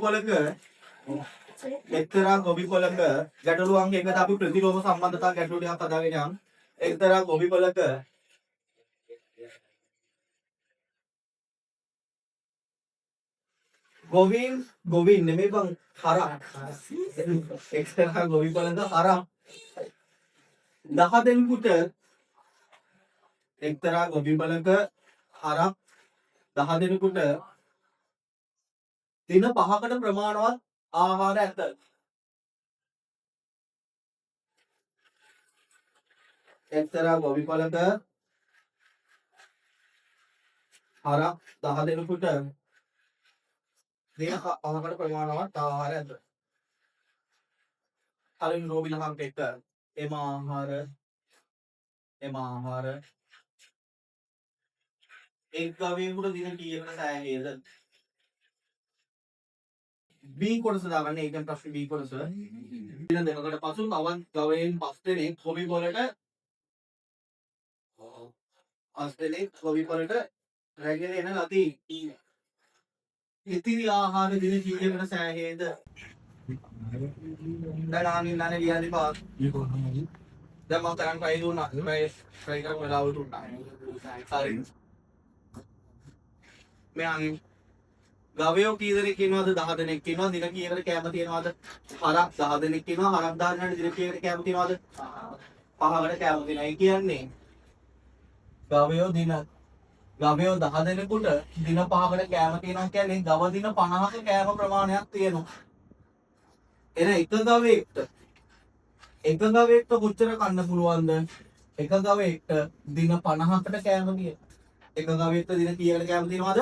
පොලක එක්තරා ගොවි පොලක ගැටලුවන් එකට අපි ප්‍රතිලෝම සම්බන්ධතා ගැටලු ටිකක් හදාගෙන යන්. එක්තරා ගොවි පොලක ගොවින් නෙමෙයි බං හරක්. එක්තරා ගොවි පොලක හරක් 10 දෙනෙකුට එක්තරා ගොවි පොලක හරක් 10 දෙනෙකුට දින 5කට ප්‍රමාණවත් ආහාර ඇත. එක්තරා ගොවි පොලක හරක් 10 දෙනෙකුට දින 5කට ප්‍රමාණවත් ආහාර ඇත. කලින් රෝබිනහම් එක්ක එම ආහාර එක් ගවයෙකුට දින කීයකට සෑහේද? B කොටස දාගන්න. ඒකෙන් ප්‍රශ්න B කොටස. දින දෙකකට පසු තවත් ගවයන් 5 දෙනෙක් ගොවි පොලට රැගෙන එන ලදී. ඉතිරි ආහාර දින කීයකට සෑහේද? දැන් ආනින් ලියන්න එපා. දැන් මම තරම් try දුන්නා. try කරලා වෙලාවට උන්නා. හරි. මෙයන් ගවයෝ කී දෙනෙක් ඉන්නවද? 10 දෙනෙක් ඉන්නවා. දින කීයකට කැම තියනවද? හරක් 10 දෙනෙක් ඉන්නවා. හරක් 10 දෙනාට දින කීයකට කැම තියනවද? 5කට කැම තියනවා. ඒ කියන්නේ ගවයෝ 10 දෙනෙකුට දින 5කට කැම තියනවා කියන්නේ ගව දින 50ක කැම ප්‍රමාණයක් තියෙනවා. එන එක ගවයෙක්ට කොච්චර කන්න පුළුවන්ද? එක ගවයෙක්ට දින 50කට කැම තියෙනවා. එක ගවයෙක්ට දින කීයකට කැම තියනවද?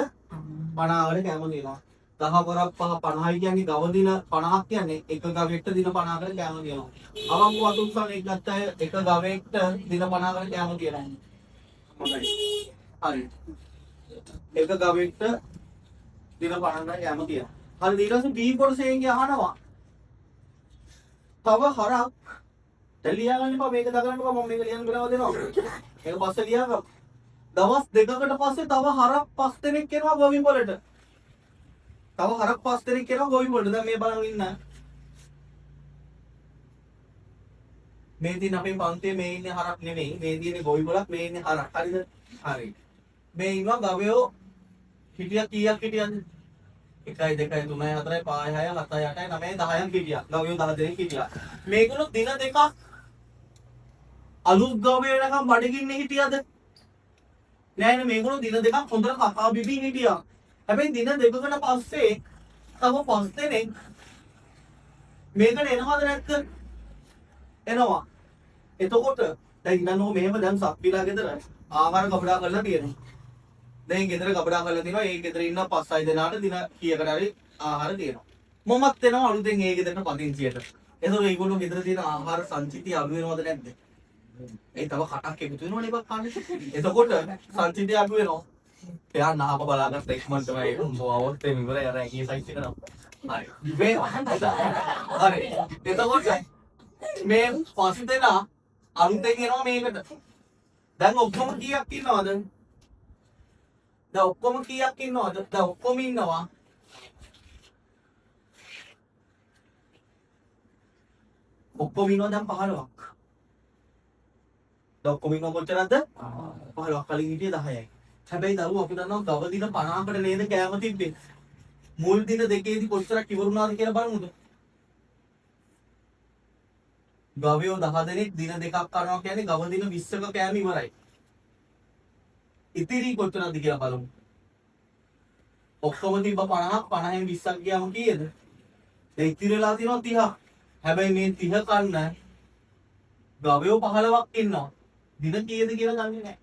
50කට කැම තියෙනවා. 10 කරක් 5 50යි කියන්නේ ගව දින 50ක් කියන්නේ එක ගවයෙක්ට දින 50කට කැම තියෙනවා. අවංක වතුන්සන් එක ගත්ත එක ගවයෙක්ට දින 50කට කැම තියෙනවා. හොඳයි. හරි. එක ගවයෙක්ට දින 50කට කැම තියෙනවා. හරි ඊට පස්සේ B කොටසෙන් අහනවා. තව හරක් දැන් ලියාගන්න එපා මේක දාගන්නකෝ මම මේක ලියන්න වෙලාව දෙනවා. ඒක පස්සේ ලියාගන්න. දවස් දෙකකට පස්සේ තව හරක් 5 දෙනෙක් එනවා ගොවි පොලට. තව හරක් 5 දෙනෙක් එනවා ගොවි පොලට. දැන් මේ බලන් ඉන්න. මේ දින අපේ පන්තියේ මේ ඉන්නේ හරක් නෙමෙයි. මේ දිනේ ගොවි පොලක් මේ ඉන්නේ හරක්. හරිද? හරි. මේ ඉන්නවා ගවයෝ හිටියා කීයක් හිටියද? 1 2 3 4 5 6 7 8 9 10ක් හිටියා. ගවයෝ 10 දෙනෙක් හිටියා. මේගොල්ලෝ දින දෙකක් අලුත් ගවයෝ එනකම් බඩගින්නේ හිටියද? නෑනේ මේගොල්ලෝ දින දෙකක් හොඳට කකා බිබී හිටියා. හැබැයි දින දෙකකට පස්සේ තව 5 දෙනෙක් මේකට එනවද නැද්ද? එනවා. එතකොට දැන් ඉන්නෝ මෙහෙම දැන් සප්පිලා ගෙදර ආහාර කපඩා කරලා තියෙනවා. දැන් ගෙදර කපඩා කරලා තිනවා. ඒ ගෙදර ඉන්න 5-6 දෙනාට දින කීයකට හරි ආහාර දෙනවා. මමත් එනවා අලුතෙන් ඒ ගෙදරට පදිංචියට. එතකොට ඒගොල්ලෝ ගෙදර තියෙන ආහාර සංචිතිය අඩු වෙනවද නැද්ද? ඒ තව කටක් එකතු වෙනවනේ බක් කන්නේ. එතකොට සංචිතිය අඩු වෙනවා. එයා නාප බලාගත්ත ඉක්මනට තමයි මොවවත් මේ ඉවරයි අර ඇගේ සයිස් එක නම්. හරි. මේ හරි. එතකොට මේ පස් දෙනා අලුතෙන් එනවා මේකට. දැන් ඔක්කොම කීයක් ඉන්නවද? දැන් ඔක්කොම ඉන්නවා. ඔක්කොම ඉන්නවා දැන් 15ක්. දැන් ඔක්කොම ඉන්නව කොච්චරද? 15ක්. කලින් හිටියේ 10යි. හැබැයි දරුවෝ අපි දන්නවා ගව දින 50කට නේද කෑම තිබ්බේ. මුල් දින දෙකේදී කොච්චරක් ඉවරුණාද කියලා බලමුද? ගවයෝ 10 දෙනෙක් දින දෙකක් කරනවා කියන්නේ ගව දින 20ක කෑම ඉවරයි. ඉතිරි කොච්චරද කියලා බලමු. ඔක්කොම තිබ්බ 50ක් 50න් 20ක් ගියාම කීයද? දැන් ඉතිරි වෙලා තියෙනවා 30ක්. හැබැයි මේ 30 කන්න ගවයෝ 15ක් ඉන්නවා. දින කීයද කියලා දන්නේ නැහැ.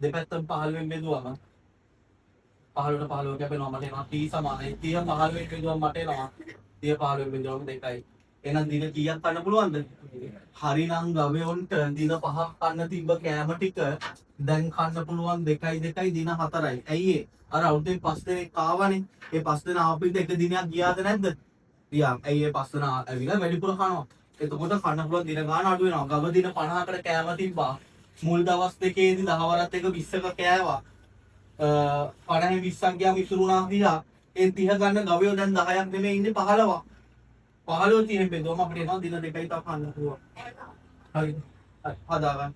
දෙපැත්තම 15න් බෙදුවම 15ට 15 කැපෙනවා මට එනවා 30 සමානයි. 30 15න් බෙදුවම මට එනවා 30 15න් බෙදුවම 2යි. එහෙනම් දින කීයක් කන්න පුළුවන්ද? හරිනම් ගවයොන්ට දින 5ක් කන්න තිබ්බ කෑම ටික දැන් කන්න පුළුවන් 2යි 2යි දින 4යි. ඇයි ඒ? අර අවුරුද්දෙන් 5 දෙනෙක් ආවනේ. ඒ 5 දෙනා ආපිට එක දිනයක් ගියාද නැද්ද? ගියා. ඇයි ඒ 5 දෙනා ඇවිල්ලා වැඩිපුර කනවා. එතකොට කන්න පුළුවන් දින ගාන අඩු වෙනවා. ගව දින 50කට කෑම තිබ්බා. මුල් දවස් දෙකේදී 10 වරත් එක 20ක කෑවා. 50 20ක් ගියාම ඉතුරුණා කියලා 30 ගන්න ගවයෝ දැන් 10ක් නෙමෙයි ඉන්නේ 15ක්. 15 30 බෙදුවම අපිට එනවා දින 2යි තව කන්න පුළුවන්. හරිද? හරි හදාගන්න.